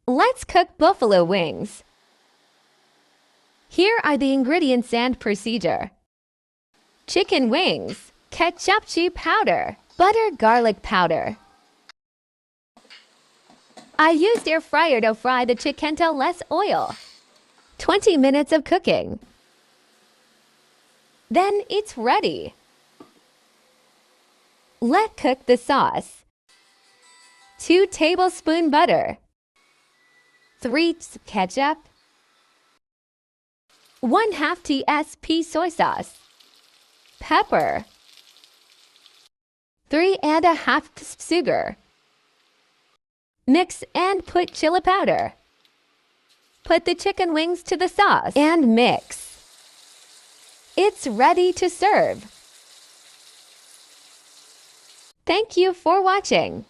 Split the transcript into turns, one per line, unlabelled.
Let's cook buffalo wings. Here are the ingredients and procedure. Chicken wings, ketchup powder, butter garlic powder. I used air fryer to fry the chicken to less oil. 20 minutes of cooking. Then it's ready. Let cook the sauce. 2 tablespoons butter. 3 ketchup. 1/2 tsp soy sauce. Pepper. 3.5 sugar. Mix and put chili powder. Put the chicken wings to the sauce and mix. It's ready to serve. Thank you for watching.